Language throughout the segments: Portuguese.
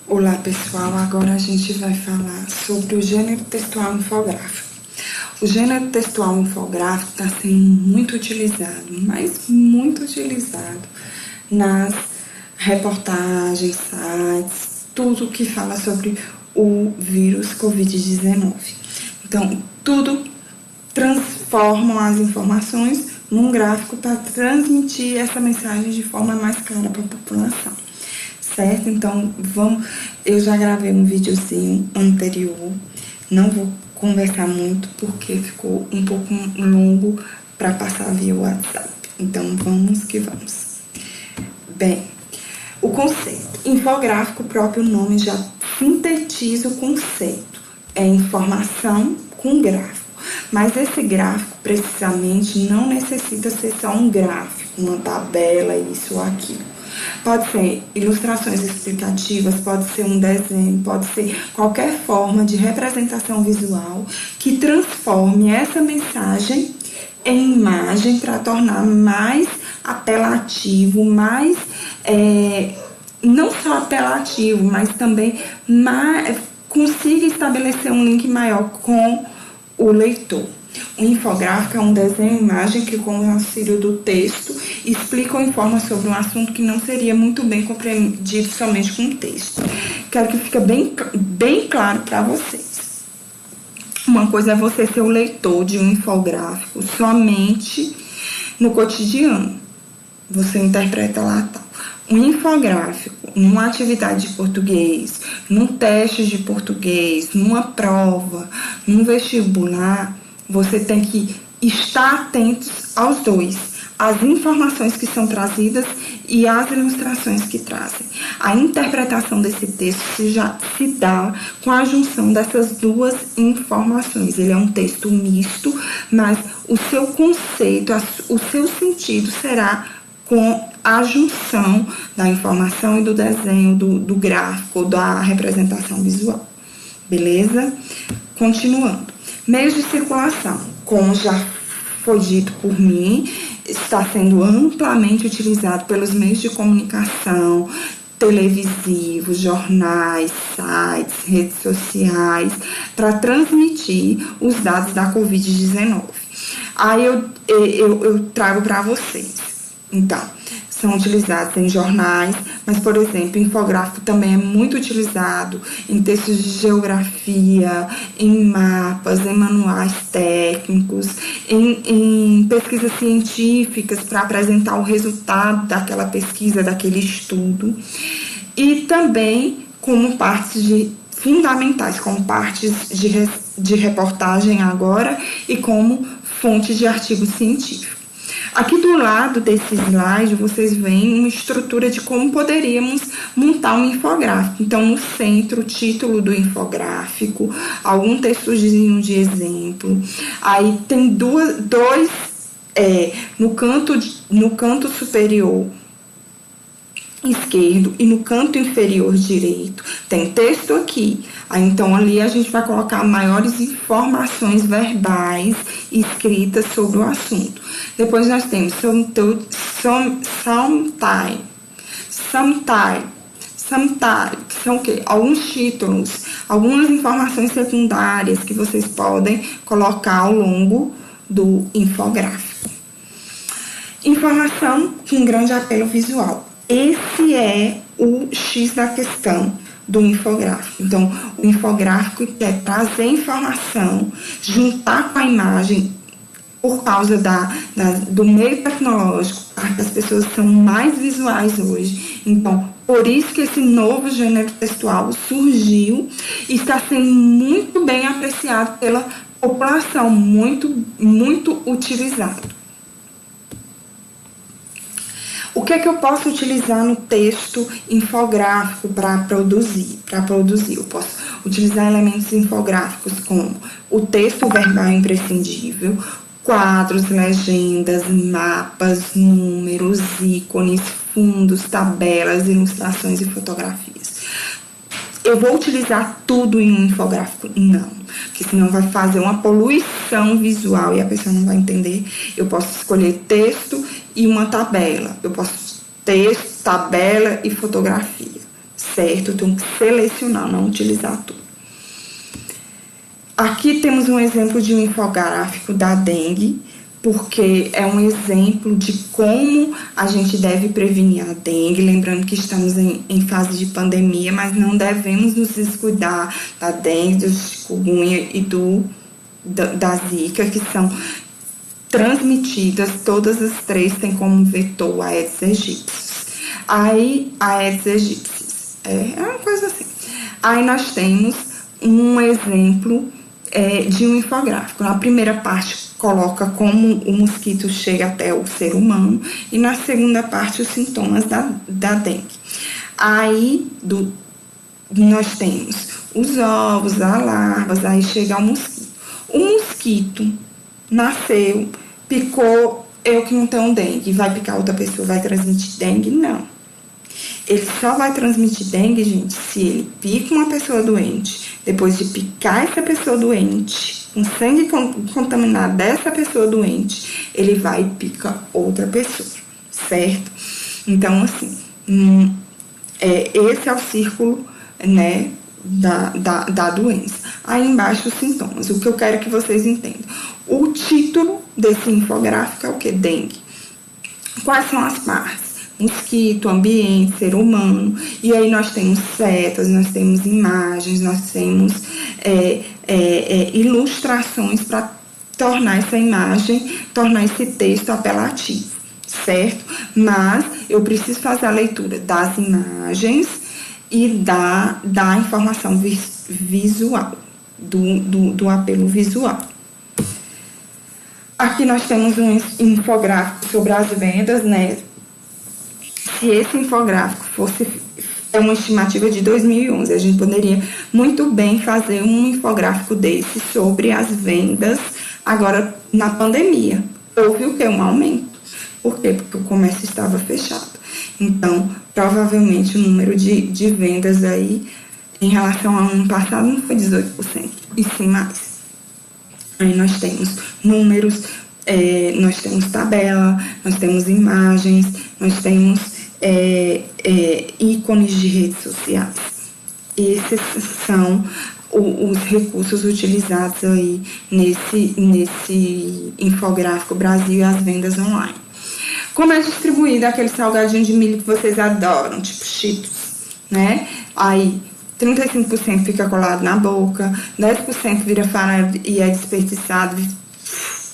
Olá pessoal, agora a gente vai falar sobre o gênero textual infográfico. O gênero textual infográfico está sendo muito utilizado, mas muito utilizado nas reportagens, sites, tudo que fala sobre o vírus Covid-19. Então, tudo transforma as informações num gráfico para transmitir essa mensagem de forma mais clara para a população. Certo? Então, eu já gravei um videozinho anterior, não vou conversar muito porque ficou um pouco longo para passar via WhatsApp. Então, vamos que vamos. Bem, o conceito. Infográfico, o próprio nome já sintetiza o conceito. É informação com gráfico. Mas esse gráfico, precisamente, não necessita ser só um gráfico, uma tabela, isso ou aquilo. Pode ser ilustrações explicativas, pode ser um desenho, pode ser qualquer forma de representação visual que transforme essa mensagem em imagem para tornar mais apelativo, mais, não só apelativo, mas também consiga estabelecer um link maior com o leitor. O infográfico é um desenho, imagem que, com o auxílio do texto, explica ou informa sobre um assunto que não seria muito bem compreendido somente com o texto. Quero que fique bem claro para vocês. Uma coisa é você ser o leitor de um infográfico somente no cotidiano. Você interpreta lá tal. Um infográfico, numa atividade de português, num teste de português, numa prova, num vestibular, você tem que estar atento aos dois, às informações que são trazidas e às ilustrações que trazem. A interpretação desse texto se dá com a junção dessas duas informações. Ele é um texto misto, mas o seu conceito, o seu sentido será com a junção da informação e do desenho, do gráfico, da representação visual. Beleza? Continuando. Meios de circulação, como já foi dito por mim, está sendo amplamente utilizado pelos meios de comunicação, televisivos, jornais, sites, redes sociais, para transmitir os dados da Covid-19. Aí eu trago para vocês. Então, são utilizados em jornais, mas, por exemplo, infográfico também é muito utilizado em textos de geografia, em mapas, em manuais técnicos, em pesquisas científicas para apresentar o resultado daquela pesquisa, daquele estudo, e também como partes fundamentais, como partes de reportagem agora e como fonte de artigo científico. Aqui do lado desse slide, vocês veem uma estrutura de como poderíamos montar um infográfico. Então, no centro, o título do infográfico, algum textozinho de exemplo. Aí tem no canto superior esquerdo e no canto inferior direito tem texto aqui. Aí, então, ali a gente vai colocar maiores informações verbais escritas sobre o assunto. Depois nós temos sometime, que são o quê? Alguns títulos, algumas informações secundárias que vocês podem colocar ao longo do infográfico. Informação com grande apelo visual. Esse é o X da questão do infográfico. Então, o infográfico quer trazer informação, juntar com a imagem por causa do meio tecnológico, porque as pessoas são mais visuais hoje. Então, por isso que esse novo gênero textual surgiu e está sendo muito bem apreciado pela população, muito, muito utilizado. O que é que eu posso utilizar no texto infográfico para produzir? Eu posso utilizar elementos infográficos como o texto verbal imprescindível, quadros, legendas, mapas, números, ícones, fundos, tabelas, ilustrações e fotografias. Eu vou utilizar tudo em um infográfico? Não, porque senão vai fazer uma poluição visual e a pessoa não vai entender. Eu posso escolher texto e uma tabela. Eu posso texto, tabela e fotografia, certo? Eu tenho que selecionar, não utilizar tudo. Aqui temos um exemplo de um infográfico da dengue, porque é um exemplo de como a gente deve prevenir a dengue, lembrando que estamos em fase de pandemia, mas não devemos nos descuidar da dengue, do chikungunya e da zika, que são transmitidas, todas as três têm como vetor o Aedes aegypti. Aí, Aedes aegypti, é uma coisa assim. Aí nós temos um exemplo de um infográfico. Na primeira parte coloca como o mosquito chega até o ser humano e na segunda parte os sintomas da dengue. Aí nós temos os ovos, as larvas, aí chega o mosquito. O mosquito nasceu, picou, eu que não tenho dengue, vai picar outra pessoa, vai transmitir dengue? Não. Ele só vai transmitir dengue, gente, se ele pica uma pessoa doente, depois de picar essa pessoa doente, com sangue contaminado dessa pessoa doente, ele vai e pica outra pessoa, certo? Então, assim, esse é o círculo, né, da doença. Aí embaixo os sintomas. O que eu quero que vocês entendam. O título desse infográfico é o que? Dengue. Quais são as partes? Mosquito, ambiente, ser humano. E aí nós temos setas, nós temos imagens, nós temos ilustrações para tornar essa imagem, tornar esse texto apelativo, certo? Mas eu preciso fazer a leitura das imagens e da informação visual, do apelo visual. Aqui nós temos um infográfico sobre as vendas, né? Se esse infográfico fosse uma estimativa de 2011, a gente poderia muito bem fazer um infográfico desse sobre as vendas agora na pandemia. Houve o quê? Um aumento. Por quê? Porque o comércio estava fechado. Então, provavelmente o número de vendas aí em relação ao ano passado não foi 18%, e sim mais. Aí nós temos números, nós temos tabela, nós temos imagens, nós temos ícones de redes sociais. Esses são os recursos utilizados aí nesse infográfico Brasil e as vendas online. Como é distribuído aquele salgadinho de milho que vocês adoram, tipo Cheetos, né? Aí 35% fica colado na boca, 10% vira farelo e é desperdiçado,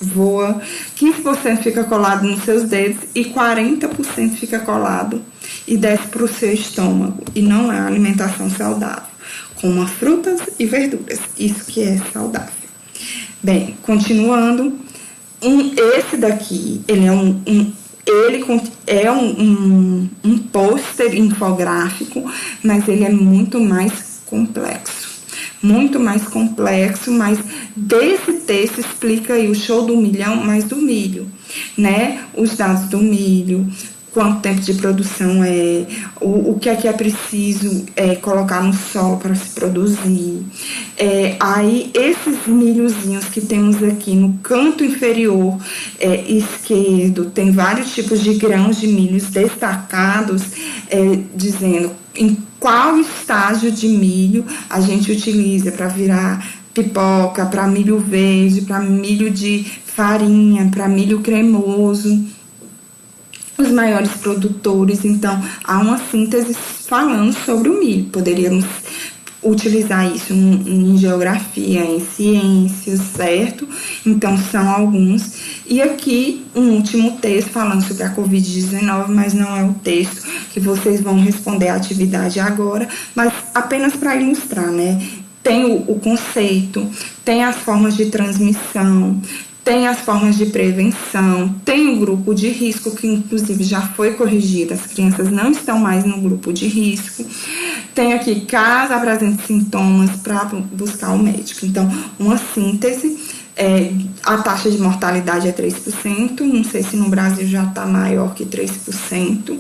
voa, 15% fica colado nos seus dedos e 40% fica colado e desce para o seu estômago. E não é alimentação saudável. Coma frutas e verduras, isso que é saudável. Bem, continuando, esse daqui, ele é um pôster infográfico, mas ele é muito mais complexo. Mas desse texto explica aí o show do milhão, mas do milho, né? Os dados do milho, quanto tempo de produção o que é preciso colocar no solo para se produzir. Aí, esses milhozinhos que temos aqui no canto inferior esquerdo, tem vários tipos de grãos de milhos destacados, dizendo em qual estágio de milho a gente utiliza para virar pipoca, para milho verde, para milho de farinha, para milho cremoso. Os maiores produtores, então, há uma síntese falando sobre o milho. Poderíamos utilizar isso em geografia, em ciências, certo? Então, são alguns. E aqui, um último texto falando sobre a Covid-19, mas não é o texto que vocês vão responder a atividade agora, mas apenas para ilustrar, né? Tem o conceito, tem as formas de transmissão, tem as formas de prevenção, tem o grupo de risco, que inclusive já foi corrigido, as crianças não estão mais no grupo de risco. Tem aqui, caso apresente sintomas, para buscar o médico. Então, uma síntese, a taxa de mortalidade é 3%, não sei se no Brasil já está maior que 3%.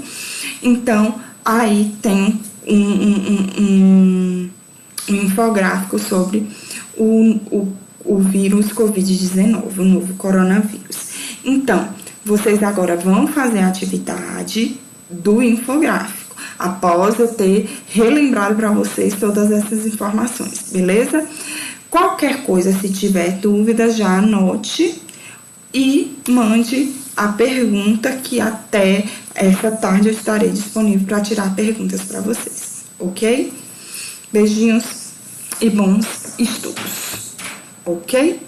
Então, aí tem um infográfico sobre o vírus Covid-19, o novo coronavírus. Então, vocês agora vão fazer a atividade do infográfico. após eu ter relembrado para vocês todas essas informações, beleza? Qualquer coisa, se tiver dúvida, já anote e mande a pergunta, que até essa tarde eu estarei disponível para tirar perguntas para vocês, ok? Beijinhos e bons estudos, ok?